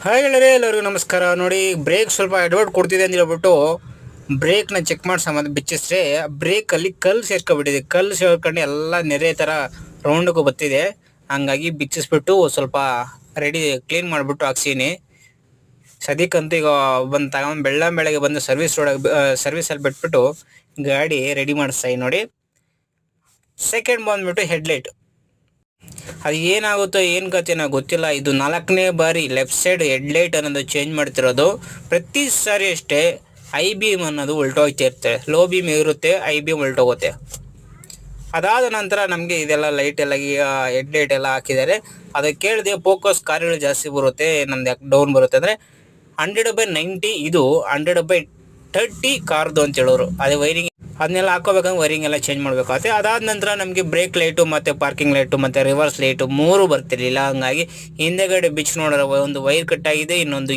Hi ಗೆಳೆಯರೇ, ಎಲ್ಲರಿಗೂ ನಮಸ್ಕಾರ. ನೋಡಿ, ಬ್ರೇಕ್ ಸ್ವಲ್ಪ ಅಡ್ವರ್ಟ್ ಕೊಡ್ತಿದೆ ಅಂತ ಹೇಳ್ಬಿಟ್ಟು ಬ್ರೇಕ್ನ ಚೆಕ್ ಮಾಡಿ ಸಂಬಂಧ ಬಿಚ್ಚಿಸ್ರೆ ಬ್ರೇಕಲ್ಲಿ ಕಲ್ಲು ಸೇರ್ಕೊಬಿಟ್ಟಿದೆ. ಕಲ್ಲು ಸೇರ್ಕೊಂಡು ಎಲ್ಲ ನೆರೆ ಥರ ರೌಂಡ್ಗೂ ಬತ್ತಿದೆ. ಹಂಗಾಗಿ ಬಿಚ್ಚಿಸ್ಬಿಟ್ಟು ಸ್ವಲ್ಪ ರೆಡಿ ಕ್ಲೀನ್ ಮಾಡಿಬಿಟ್ಟು ಹಾಕ್ಸೀನಿ. ಸದ್ಯಕ್ಕಂತೂ ಈಗ ಬಂದು ತಗೊಂಡು ಬೆಳಗ್ಗೆ ಬಂದು ಸರ್ವಿಸಲ್ಲಿ ಬಿಟ್ಬಿಟ್ಟು ಗಾಡಿ ರೆಡಿ ಮಾಡಿಸ್ತಾ ನೋಡಿ. ಸೆಕೆಂಡ್ ಬಂದ್ಬಿಟ್ಟು ಹೆಡ್ಲೈಟ್. ಅದು ಏನಾಗುತ್ತೋ ಏನು ಕಥೆನೋ ಗೊತ್ತಿಲ್ಲ. ಇದು 4ನೇ ಬಾರಿ ಲೆಫ್ಟ್ ಸೈಡ್ ಹೆಡ್ಲೈಟ್ ಅನ್ನೋದು ಚೇಂಜ್ ಮಾಡ್ತಿರೋದು. ಪ್ರತಿ ಸಾರಿ ಅಷ್ಟೇ ಐ ಬೀಮ್ ಅನ್ನೋದು ಉಲ್ಟೋಗ್ತಾ ಇರ್ತದೆ. ಲೋ ಬೀಮ್ ಇರುತ್ತೆ, ಐ ಬೀಮ್ ಉಲ್ಟೋಗುತ್ತೆ. ಅದಾದ ನಂತರ ನಮಗೆ ಇದೆಲ್ಲ ಲೈಟ್ ಎಲ್ಲ ಹೆಡ್ಲೈಟ್ ಎಲ್ಲ ಹಾಕಿದ್ದಾರೆ. ಅದಕ್ಕೆ ಕೇಳಿದೆ, ಫೋಕಸ್ ಕಾರ್ಗಳು ಜಾಸ್ತಿ ಬರುತ್ತೆ, ನಮ್ದು ಯಾಕೆ ಡೌನ್ ಬರುತ್ತೆ ಅಂದರೆ 100/90 ಇದು 100/30 ಕಾರ್ದು ಅಂತ ಹೇಳೋರು. ಅದೇ ವೈರಿಂಗ್ ಅದನ್ನೆಲ್ಲ ಹಾಕೋಬೇಕಂದ್ರೆ ವೈರಿಂಗ್ ಎಲ್ಲ ಚೇಂಜ್ ಮಾಡಬೇಕಾಗುತ್ತೆ. ಅದಾದ ನಂತರ ನಮಗೆ ಬ್ರೇಕ್ ಲೈಟು ಮತ್ತು ಪಾರ್ಕಿಂಗ್ ಲೈಟು ಮತ್ತು ರಿವರ್ಸ್ ಲೈಟು 3 ಬರ್ತಿರಲಿಲ್ಲ. ಹಂಗಾಗಿ ಹಿಂದೆಗಡೆ ಬಿಚ್ಚಿ ನೋಡಿದ್ರೆ ಒಂದು ವೈರ್ ಕಟ್ಟಾಗಿದೆ, ಇನ್ನೊಂದು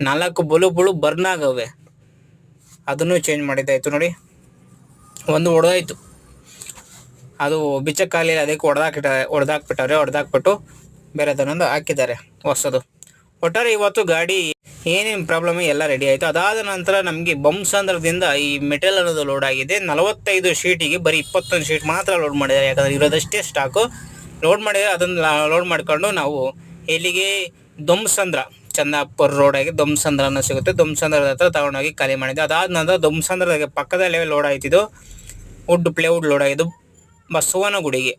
4 ಬಲ್ಬ್ಗಳು ಬರ್ನ್ ಆಗವೆ. ಅದನ್ನು ಚೇಂಜ್ ಮಾಡಿದ್ದಾಯಿತು. ನೋಡಿ, ಒಂದು ಹೊಡೆದಾಯ್ತು, ಅದು ಬಿಚ್ಚಕ್ಕಾಗಲಿಲ್ಲ, ಅದಕ್ಕೆ ಹೊಡೆದಾಕ್ಬಿಟ್ಟು ಬೇರೆದನ್ನೊಂದು ಹಾಕಿದ್ದಾರೆ ಹೊಸದು. ಒಟ್ಟಾರೆ ಇವತ್ತು ಗಾಡಿ ಏನೇನು ಪ್ರಾಬ್ಲಮ್ ಎಲ್ಲ ರೆಡಿ ಆಯಿತು. ಅದಾದ ನಂತರ ನಮಗೆ ಬಂಸಂದ್ರದಿಂದ ಈ ಮೆಟೀರಿಯಲ್ ಅನ್ನೋದು ಲೋಡ್ ಆಗಿದೆ. 45 ಶೀಟಿಗೆ ಬರೀ 21 ಶೀಟ್ ಮಾತ್ರ ಲೋಡ್ ಮಾಡಿದ್ದಾರೆ. ಯಾಕಂದರೆ ಇರೋದಷ್ಟೇ ಸ್ಟಾಕು ಲೋಡ್ ಮಾಡಿದರೆ ಅದನ್ನು ಲೋಡ್ ಮಾಡ್ಕೊಂಡು ನಾವು ಎಲ್ಲಿಗೆ ದೊಂಬಸಂದ್ರ, ಚಂದಾಪುರ ರೋಡಾಗಿ ದೊಂಬಸಂದ್ರ ಅನ್ನೋ ಸಿಗುತ್ತೆ, ದೊಂಬಸಂದ್ರದ ಹತ್ರ ತಗೊಂಡೋಗಿ ಖಾಲಿ ಮಾಡಿದೆ. ಅದಾದ ನಂತರ ದೊಂಬಸಂದ್ರದಾಗೆ ಪಕ್ಕದಲ್ಲೇ ಲೋಡ್ ಆಯ್ತಿದ್ದು ಪ್ಲೇವುಡ್ ಲೋಡ್ ಆಗಿದ್ದು ಬಸವನಗುಡಿಗೆ.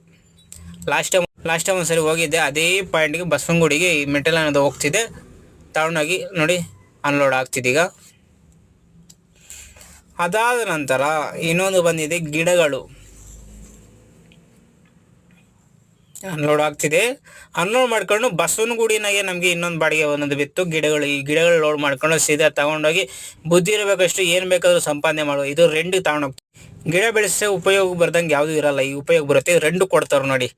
ಲಾಸ್ಟ್ ಟೈಮ್ ಒಂದು ಸರಿ ಹೋಗಿದ್ದೆ, ಅದೇ ಪಾಯಿಂಟ್ಗೆ ಬಸವನಗುಡಿಗೆ ಈ ಮೆಟೀರಿಯಲ್ ಅನ್ನೋದು ಹೋಗ್ತಿದೆ. ತಗೊಂಡೋಗಿ ನೋಡಿ ಅನ್ಲೋಡ್ ಆಗ್ತಿದೆ. ಅದಾದ ನಂತರ ಇನ್ನೊಂದು ಬಂದಿದೆ, ಗಿಡಗಳು ಅನ್ಲೋಡ್ ಆಗ್ತಿದೆ. ಅನ್ಲೋಡ್ ಮಾಡ್ಕೊಂಡು ಬಸವನಗುಡಿನಾಗೆ ನಮಗೆ ಇನ್ನೊಂದು ಬಾಡಿಗೆ ಒಂದೊಂದು ಬಿತ್ತು. ಈ ಗಿಡಗಳು ಲೋಡ್ ಮಾಡ್ಕೊಂಡು ಸೀದಾ ತಗೊಂಡೋಗಿ ಬುದ್ಧಿ ಇರಬೇಕಷ್ಟು ಏನು ಬೇಕಾದರೂ ಸಂಪಾದನೆ ಮಾಡುವ. ಇದು ರೆಂಟಿಗೆ ತಗೊಂಡೋಗ್ತೀವಿ. ಗಿಡ ಬೆಳೆಸೋ ಉಪಯೋಗ ಬರ್ದಂಗೆ ಯಾವುದೂ ಇರಲ್ಲ, ಈ ಉಪಯೋಗ ಬರುತ್ತೆ. ರೆಂಟ್ ಕೊಡ್ತಾರೆ ನೋಡಿ.